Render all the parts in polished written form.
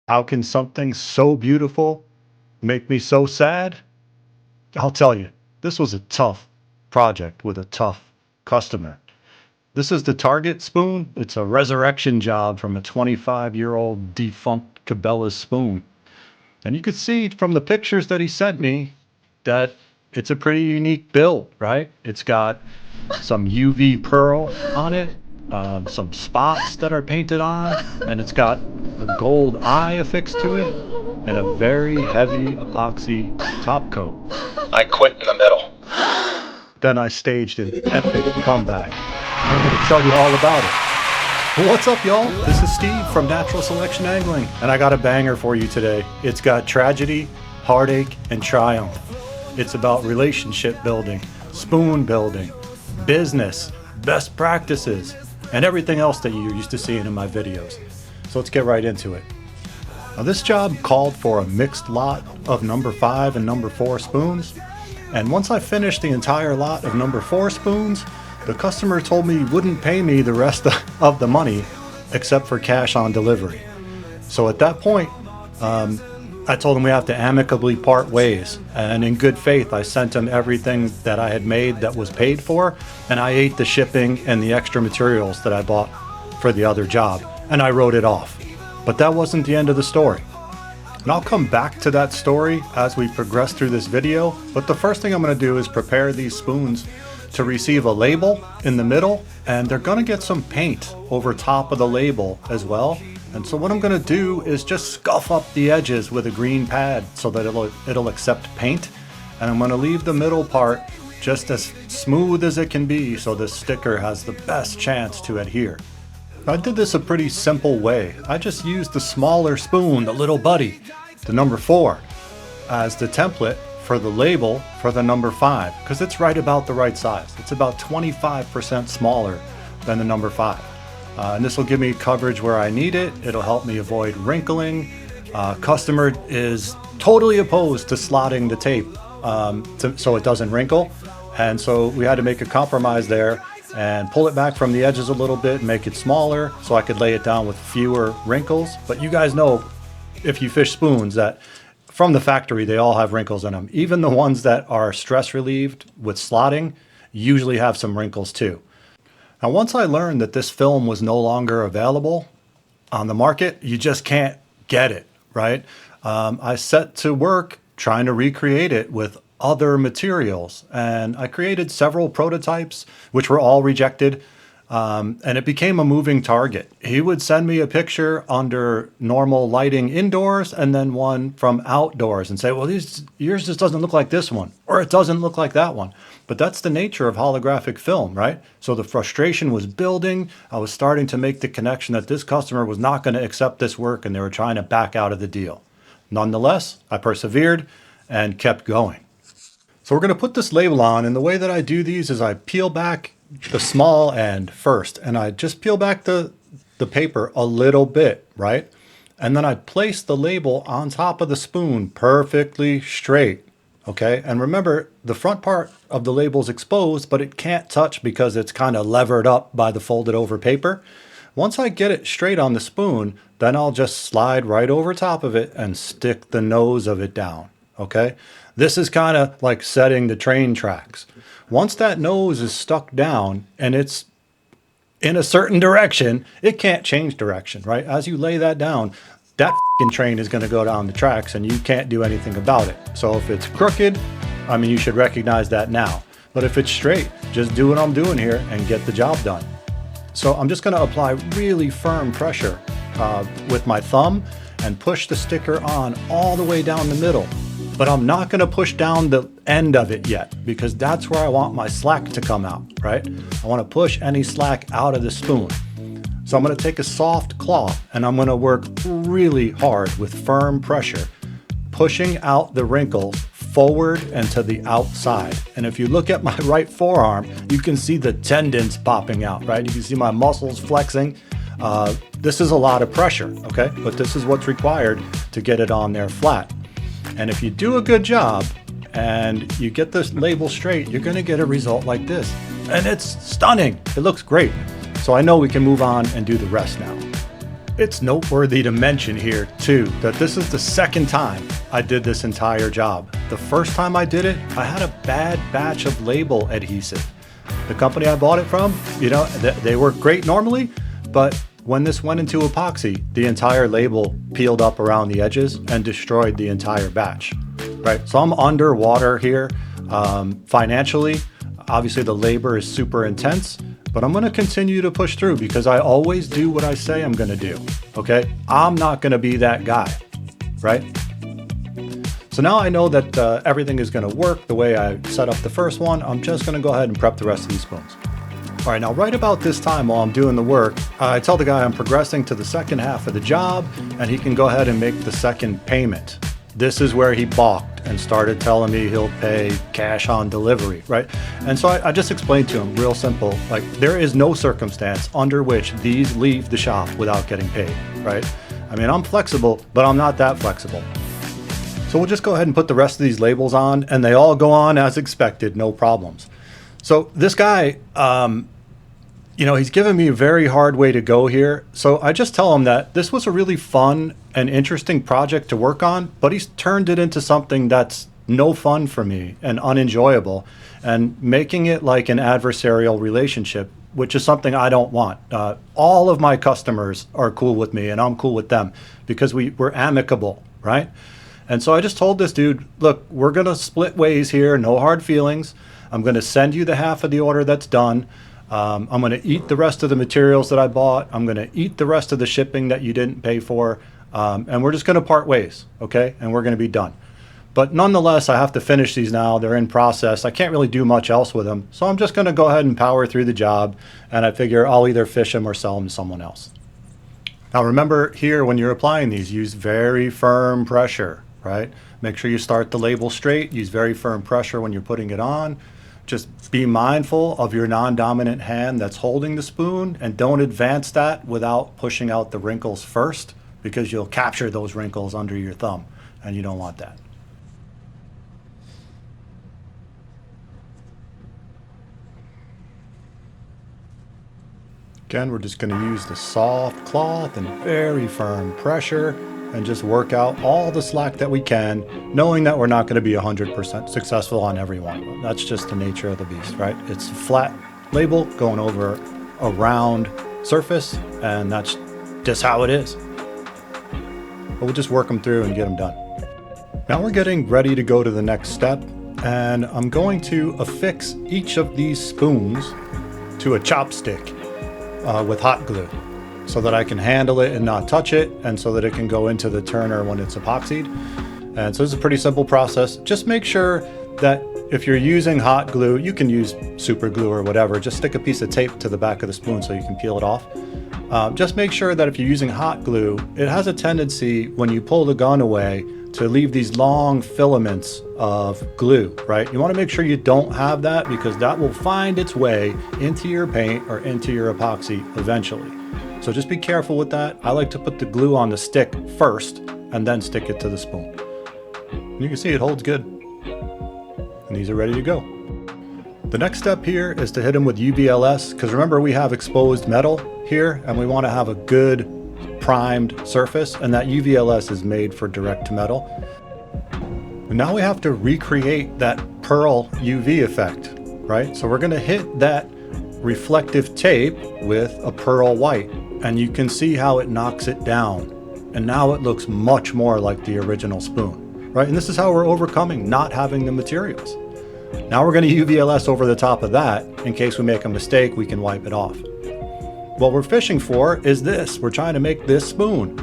How can something so beautiful make me so sad? I'll tell you, this was a tough project with a tough customer. This is the Target spoon. It's a resurrection job from a 25-year-old defunct Cabela spoon. And you could see from the pictures that he sent me that it's a pretty unique build, right? It's got some UV pearl on it, some spots that are painted on, and it's got a gold eye affixed to it, and a very heavy epoxy top coat. I quit in the middle. Then I staged an epic comeback. I'm going to tell you all about it. Well, what's up, y'all? This is Steve from Natural Selection Angling, and I got a banger for you today. It's got tragedy, heartache, and triumph. It's about relationship building, spoon building, business, best practices, and everything else that you're used to seeing in my videos. So let's get right into it. Now, this job called for a mixed lot of number 5 and number 4 spoons. And once I finished the entire lot of number 4 spoons, the customer told me he wouldn't pay me the rest of the money except for cash on delivery. So at that point, I told him we have to amicably part ways. And in good faith, I sent him everything that I had made that was paid for, and I ate the shipping and the extra materials that I bought for the other job, and I wrote it off. But that wasn't the end of the story. And I'll come back to that story as we progress through this video, but the first thing I'm going to do is prepare these spoons to receive a label in the middle, and they're going to get some paint over top of the label as well. And so what I'm going to do is just scuff up the edges with a green pad so that it'll accept paint, and I'm going to leave the middle part just as smooth as it can be so the sticker has the best chance to adhere. I did this a pretty simple way. I just used the smaller spoon, the little buddy, the number 4, as the template for the label for the number 5, because it's right about the right size. It's about 25% smaller than the number 5. And this will give me coverage where I need it. It'll help me avoid wrinkling. Customer is totally opposed to slotting the tape so it doesn't wrinkle. And so we had to make a compromise there and pull it back from the edges a little bit, make it smaller so I could lay it down with fewer wrinkles. But you guys know, if you fish spoons, that from the factory, they all have wrinkles in them. Even the ones that are stress relieved with slotting usually have some wrinkles too. Now, once I learned that this film was no longer available on the market, you just can't get it, right? I set to work trying to recreate it with other materials, and I created several prototypes, which were all rejected, and it became a moving target. He would send me a picture under normal lighting indoors and then one from outdoors and say, well, yours just doesn't look like this one, or it doesn't look like that one. But that's the nature of holographic film, right? So the frustration was building. I was starting to make the connection that this customer was not going to accept this work and they were trying to back out of the deal. Nonetheless, I persevered and kept going. So we're going to put this label on, and the way that I do these is I peel back the small end first, and I just peel back the paper a little bit, right? And then I place the label on top of the spoon perfectly straight, okay? And remember, the front part of the label is exposed, but it can't touch because it's kind of levered up by the folded over paper. Once I get it straight on the spoon, then I'll just slide right over top of it and stick the nose of it down, okay? This is kind of like setting the train tracks. Once that nose is stuck down and it's in a certain direction, it can't change direction, right? As you lay that down, that train is going to go down the tracks and you can't do anything about it. So if it's crooked, I mean, you should recognize that now. But if it's straight, just do what I'm doing here and get the job done. So I'm just going to apply really firm pressure with my thumb and push the sticker on all the way down the middle. But I'm not going to push down the end of it yet, because that's where I want my slack to come out, right? I want to push any slack out of the spoon. So I'm going to take a soft cloth and I'm going to work really hard with firm pressure, pushing out the wrinkles forward and to the outside. And if you look at my right forearm, you can see the tendons popping out, right? You can see my muscles flexing. This is a lot of pressure, okay? But this is what's required to get it on there flat. And if you do a good job and you get this label straight, you're going to get a result like this. And it's stunning. It looks great. So I know we can move on and do the rest now. It's noteworthy to mention here too that this is the second time I did this entire job. The first time I did it, I had a bad batch of label adhesive. The company I bought it from, they work great normally, but when this went into epoxy, the entire label peeled up around the edges and destroyed the entire batch, right? So I'm underwater here financially. Obviously the labor is super intense, but I'm going to continue to push through because I always do what I say I'm going to do. Okay. I'm not going to be that guy. Right. So now I know that everything is going to work the way I set up the first one. I'm just going to go ahead and prep the rest of these spoons. All right. Now, right about this time while I'm doing the work, I tell the guy I'm progressing to the second half of the job and he can go ahead and make the second payment. This is where he balked and started telling me he'll pay cash on delivery, right? And so I just explained to him real simple, like there is no circumstance under which these leave the shop without getting paid, right? I mean, I'm flexible, but I'm not that flexible. So we'll just go ahead and put the rest of these labels on and they all go on as expected, no problems. So this guy, he's given me a very hard way to go here. So I just tell him that this was a really fun and interesting project to work on, but he's turned it into something that's no fun for me and unenjoyable and making it like an adversarial relationship, which is something I don't want. All of my customers are cool with me and I'm cool with them because we're amicable, right? And so I just told this dude, look, we're going to split ways here. No hard feelings. I'm going to send you the half of the order that's done. I'm going to eat the rest of the materials that I bought. I'm going to eat the rest of the shipping that you didn't pay for. And we're just going to part ways. Okay. And we're going to be done. But nonetheless, I have to finish these now. They're in process. I can't really do much else with them. So I'm just going to go ahead and power through the job. And I figure I'll either fish them or sell them to someone else. Now, remember here, when you're applying these, use very firm pressure, right? Make sure you start the label straight. Use very firm pressure when you're putting it on. Just be mindful of your non-dominant hand that's holding the spoon and don't advance that without pushing out the wrinkles first because you'll capture those wrinkles under your thumb and you don't want that. Again, we're just going to use the soft cloth and very firm pressure and just work out all the slack that we can, knowing that we're not going to be 100% successful on every one. That's just the nature of the beast, right? It's a flat label going over a round surface, and that's just how it is. But we'll just work them through and get them done. Now we're getting ready to go to the next step, and I'm going to affix each of these spoons to a chopstick with hot glue, so that I can handle it and not touch it, and so that it can go into the turner when it's epoxied. And so it's a pretty simple process. Just make sure that if you're using hot glue, you can use super glue or whatever, just stick a piece of tape to the back of the spoon so you can peel it off. Just make sure that if you're using hot glue, it has a tendency when you pull the gun away to leave these long filaments of glue, right? You want to make sure you don't have that because that will find its way into your paint or into your epoxy eventually. So just be careful with that. I like to put the glue on the stick first and then stick it to the spoon. And you can see it holds good. And these are ready to go. The next step here is to hit them with UVLS, because remember we have exposed metal here and we want to have a good primed surface, and that UVLS is made for direct to metal. And now we have to recreate that pearl UV effect, right? So we're going to hit that reflective tape with a pearl white, and you can see how it knocks it down. And now it looks much more like the original spoon, right? And this is how we're overcoming not having the materials. Now we're going to UVLS over the top of that. In case we make a mistake, we can wipe it off. What we're fishing for is this. We're trying to make this spoon,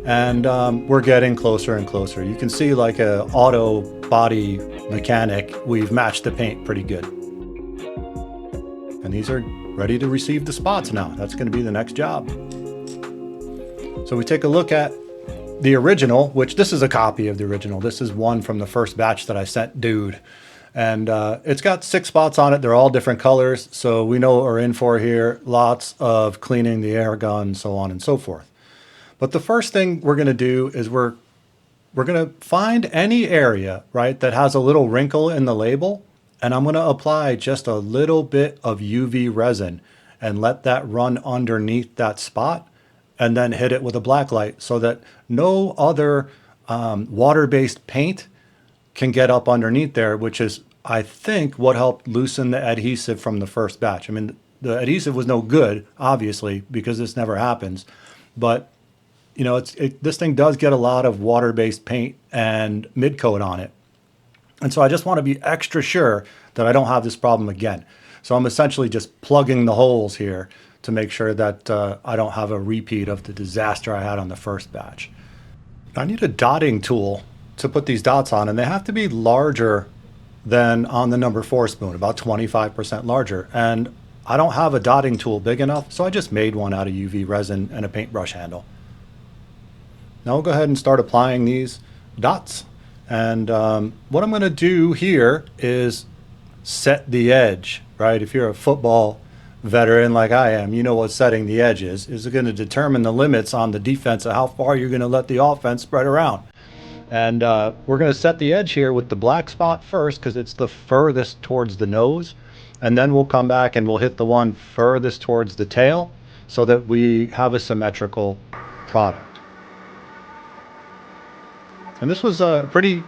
and we're getting closer and closer. You can see, like a auto body mechanic, we've matched the paint pretty good. And these are ready to receive the spots now. That's going to be the next job. So we take a look at the original, which this is a copy of the original. This is one from the first batch that I sent dude. And it's got 6 spots on it. They're all different colors. So we know what we're in for here. Lots of cleaning the air gun, so on and so forth. But the first thing we're going to do is we're going to find any area, right, that has a little wrinkle in the label. And I'm going to apply just a little bit of UV resin and let that run underneath that spot. and then hit it with a black light so that no other water-based paint can get up underneath there, which is, I think, what helped loosen the adhesive from the first batch. I mean, the adhesive was no good, obviously, because this never happens. But, you know, this thing does get a lot of water-based paint and mid-coat on it. And so I just want to be extra sure that I don't have this problem again. So I'm essentially just plugging the holes here to make sure that I don't have a repeat of the disaster I had on the first batch. I need a dotting tool to put these dots on, and they have to be larger than on the number 4 spoon, about 25% larger. And I don't have a dotting tool big enough, so I just made one out of UV resin and a paintbrush handle. Now we'll go ahead and start applying these dots. And what I'm going to do here is set the edge, right? If you're a football veteran like I am, you know what setting the edge is. Is going to determine the limits on the defense of how far you're going to let the offense spread around. And we're going to set the edge here with the black spot first because it's the furthest towards the nose. And then we'll come back and we'll hit the one furthest towards the tail so that we have a symmetrical product. And this was a pretty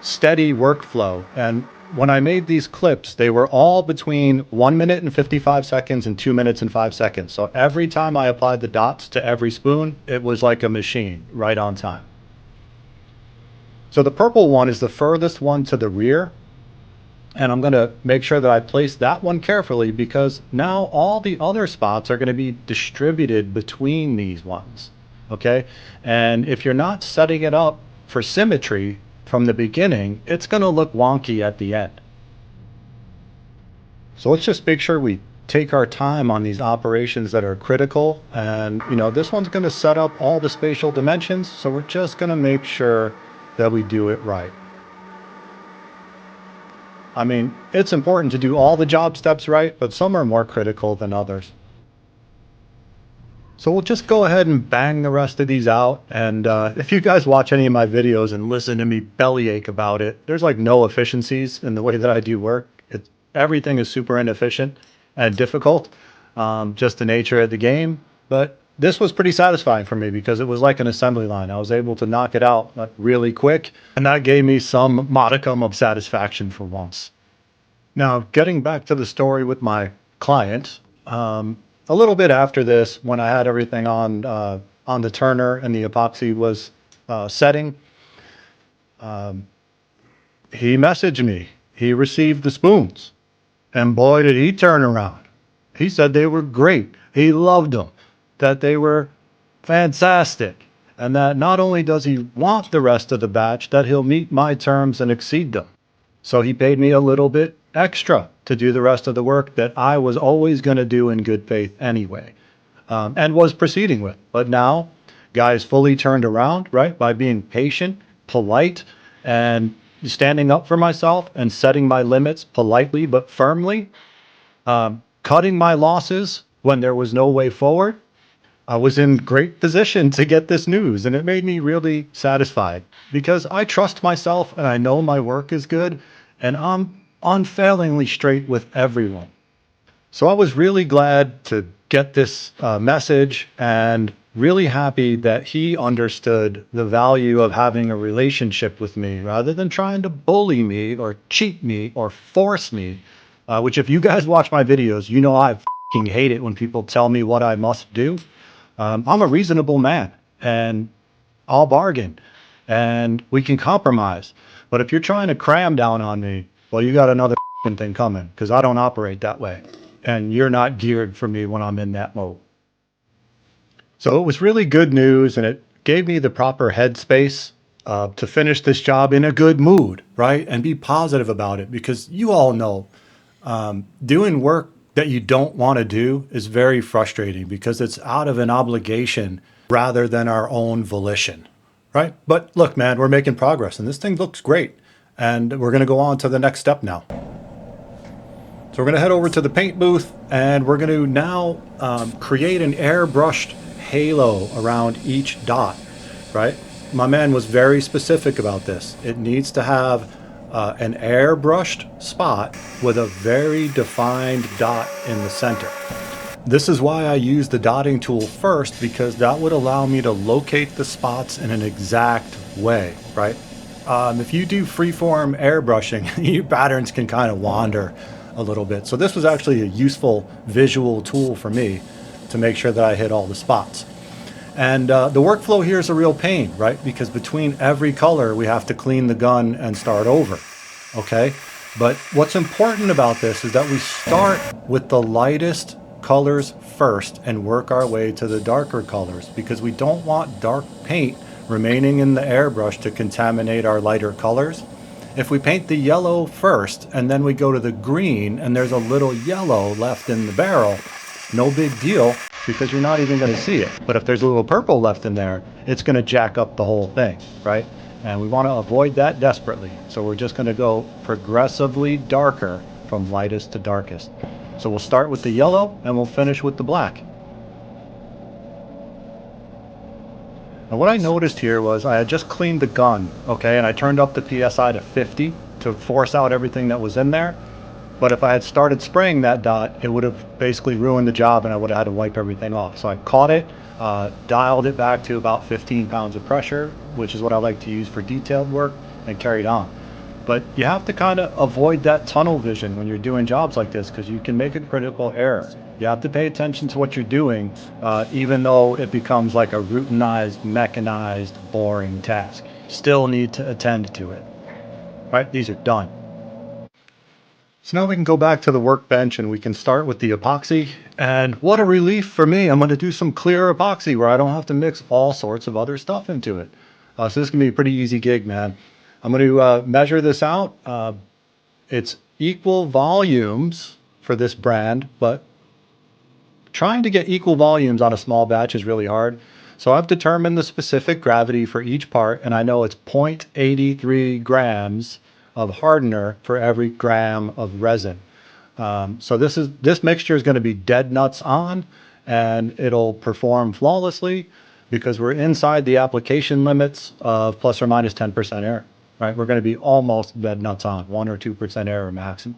steady workflow. And when I made these clips, they were all between 1 minute and 55 seconds and 2 minutes and 5 seconds. So every time I applied the dots to every spoon, it was like a machine, right on time. So the purple one is the furthest one to the rear. And I'm going to make sure that I place that one carefully because now all the other spots are going to be distributed between these ones. Okay. And if you're not setting it up for symmetry from the beginning, it's going to look wonky at the end. So let's just make sure we take our time on these operations that are critical. And, you know, this one's going to set up all the spatial dimensions. So we're just going to make sure that we do it right. I mean, it's important to do all the job steps right, but some are more critical than others. So we'll just go ahead and bang the rest of these out. And if you guys watch any of my videos and listen to me bellyache about it, there's like no efficiencies in the way that I do work. Everything is super inefficient and difficult, just the nature of the game. But this was pretty satisfying for me because it was like an assembly line. I was able to knock it out like really quick, and that gave me some modicum of satisfaction for once. Now, getting back to the story with my client, a little bit after this, when I had everything on the turner and the epoxy was setting, he messaged me. He received the spoons, and boy, did he turn around. He said they were great. He loved them, that they were fantastic, and that not only does he want the rest of the batch, that he'll meet my terms and exceed them. So he paid me a little bit extra to do the rest of the work that I was always going to do in good faith anyway, and was proceeding with. But now, guys fully turned around, right, by being patient, polite, and standing up for myself and setting my limits politely but firmly, cutting my losses when there was no way forward. I was in great position to get this news, and it made me really satisfied because I trust myself and I know my work is good, and I'm unfailingly straight with everyone. So I was really glad to get this message and really happy that he understood the value of having a relationship with me rather than trying to bully me or cheat me or force me, which if you guys watch my videos, you know I f***ing hate it when people tell me what I must do. I'm a reasonable man and I'll bargain and we can compromise. But if you're trying to cram down on me, well, you got another thing coming because I don't operate that way. And you're not geared for me when I'm in that mode. So it was really good news, and it gave me the proper headspace to finish this job in a good mood, right? And be positive about it because you all know doing work that you don't want to do is very frustrating because it's out of an obligation rather than our own volition, right? But look, man, we're making progress and this thing looks great. And we're going to go on to the next step now. So we're going to head over to the paint booth and we're going to now create an airbrushed halo around each dot, right? My man was very specific about this. It needs to have an airbrushed spot with a very defined dot in the center. This is why I use the dotting tool first, because that would allow me to locate the spots in an exact way, right? If you do freeform airbrushing, your patterns can kind of wander a little bit. So this was actually a useful visual tool for me to make sure that I hit all the spots. And the workflow here is a real pain, right? Because between every color, we have to clean the gun and start over, okay? But what's important about this is that we start with the lightest colors first and work our way to the darker colors, because we don't want dark paint remaining in the airbrush to contaminate our lighter colors. If we paint the yellow first and then we go to the green and there's a little yellow left in the barrel, no big deal, because you're not even going to see it. But if there's a little purple left in there, it's going to jack up the whole thing, right? And we want to avoid that desperately. So we're just going to go progressively darker from lightest to darkest. So we'll start with the yellow and we'll finish with the black. And what I noticed here was I had just cleaned the gun, okay, and I turned up the PSI to 50 to force out everything that was in there. But if I had started spraying that dot, it would have basically ruined the job and I would have had to wipe everything off. So I caught it, dialed it back to about 15 pounds of pressure, which is what I like to use for detailed work, and carried on. But you have to kind of avoid that tunnel vision when you're doing jobs like this, because you can make a critical error. You have to pay attention to what you're doing, even though it becomes like a routinized, mechanized, boring task. Still need to attend to it. All right, these are done. So now we can go back to the workbench and we can start with the epoxy. And what a relief for me. I'm going to do some clear epoxy where I don't have to mix all sorts of other stuff into it. So this is going to be a pretty easy gig, man. I'm going to measure this out. It's equal volumes for this brand, but trying to get equal volumes on a small batch is really hard. So I've determined the specific gravity for each part, and I know it's 0.83 grams of hardener for every gram of resin. So this mixture is going to be dead nuts on, and it'll perform flawlessly because we're inside the application limits of plus or minus 10% error. Right, we're going to be almost dead nuts on, 1 or 2% error maximum.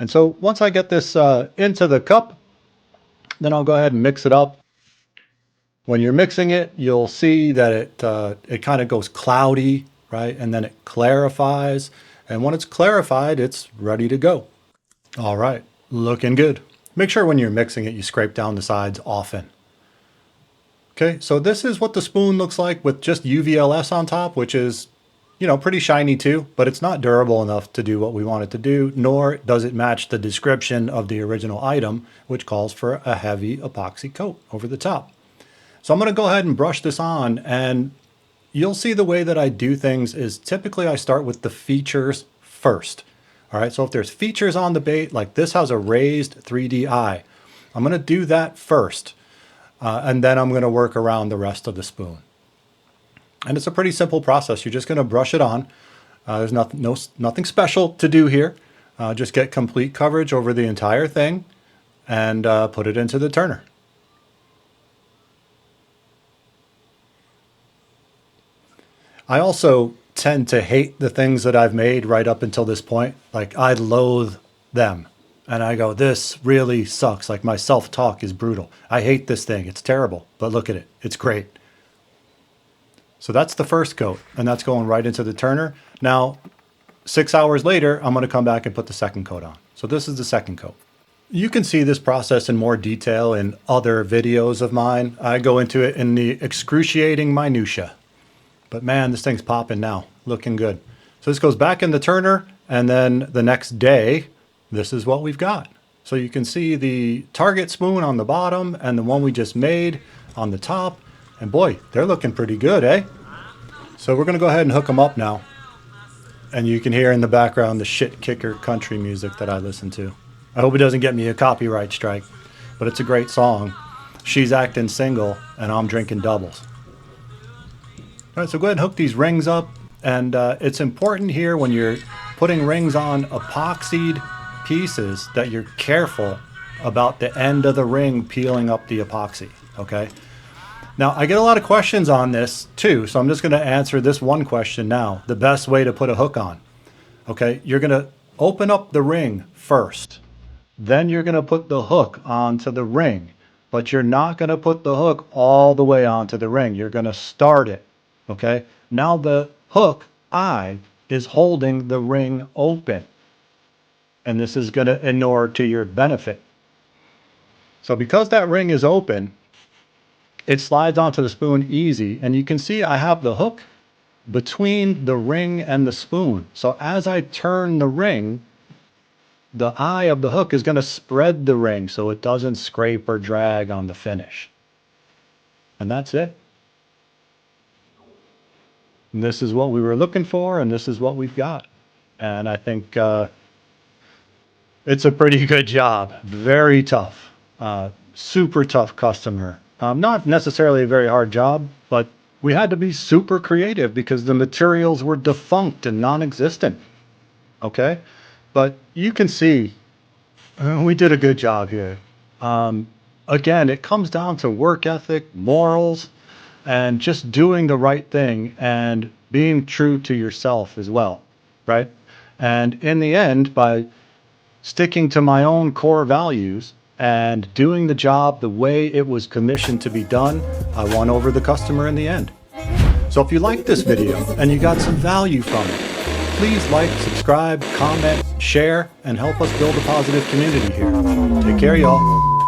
And so once I get this into the cup, then I'll go ahead and mix it up. When you're mixing it, you'll see that it kind of goes cloudy, right? And then it clarifies. And when it's clarified, it's ready to go. All right, looking good. Make sure when you're mixing it, you scrape down the sides often. Okay, so this is what the spoon looks like with just UVLS on top, which is, you know, pretty shiny too, but it's not durable enough to do what we want it to do, nor does it match the description of the original item, which calls for a heavy epoxy coat over the top. So I'm going to go ahead and brush this on, and you'll see the way that I do things is typically I start with the features first. All right, so if there's features on the bait, like this has a raised 3D eye, I'm going to do that first, and then I'm going to work around the rest of the spoon. And it's a pretty simple process. You're just going to brush it on. There's nothing special to do here. Just get complete coverage over the entire thing and put it into the turner. I also tend to hate the things that I've made right up until this point. Like, I loathe them. And I go, this really sucks. Like, my self-talk is brutal. I hate this thing. It's terrible. But look at it. It's great. So that's the first coat, and that's going right into the turner. Now, 6 hours later, I'm going to come back and put the second coat on. So this is the second coat. You can see this process in more detail in other videos of mine. I go into it in the excruciating minutia. But man, this thing's popping now, looking good. So this goes back in the turner, and then the next day, this is what we've got. So you can see the target spoon on the bottom and the one we just made on the top. And boy, they're looking pretty good, eh? So we're going to go ahead and hook them up now. And you can hear in the background the shit kicker country music that I listen to. I hope it doesn't get me a copyright strike, but it's a great song. She's acting single and I'm drinking doubles. All right, so go ahead and hook these rings up. And it's important here when you're putting rings on epoxied pieces that you're careful about the end of the ring peeling up the epoxy, okay? Now, I get a lot of questions on this too, so I'm just gonna answer this one question now. The best way to put a hook on, okay? You're gonna open up the ring first. Then you're gonna put the hook onto the ring, but you're not gonna put the hook all the way onto the ring. You're gonna start it, okay? Now the hook eye is holding the ring open, and this is gonna inure to your benefit. So because that ring is open, it slides onto the spoon easy, and you can see I have the hook between the ring and the spoon. So as I turn the ring, the eye of the hook is going to spread the ring so it doesn't scrape or drag on the finish. And that's it. And this is what we were looking for, and this is what we've got. And I think it's a pretty good job. Very tough. Super tough customer. Not necessarily a very hard job, but we had to be super creative because the materials were defunct and non-existent. Okay? But you can see we did a good job here. Again, it comes down to work ethic, morals, and just doing the right thing and being true to yourself as well, right? And in the end, by sticking to my own core values and doing the job the way it was commissioned to be done, I won over the customer in the end. So if you liked this video and you got some value from it, please like, subscribe, comment, share, and help us build a positive community here. Take care, y'all.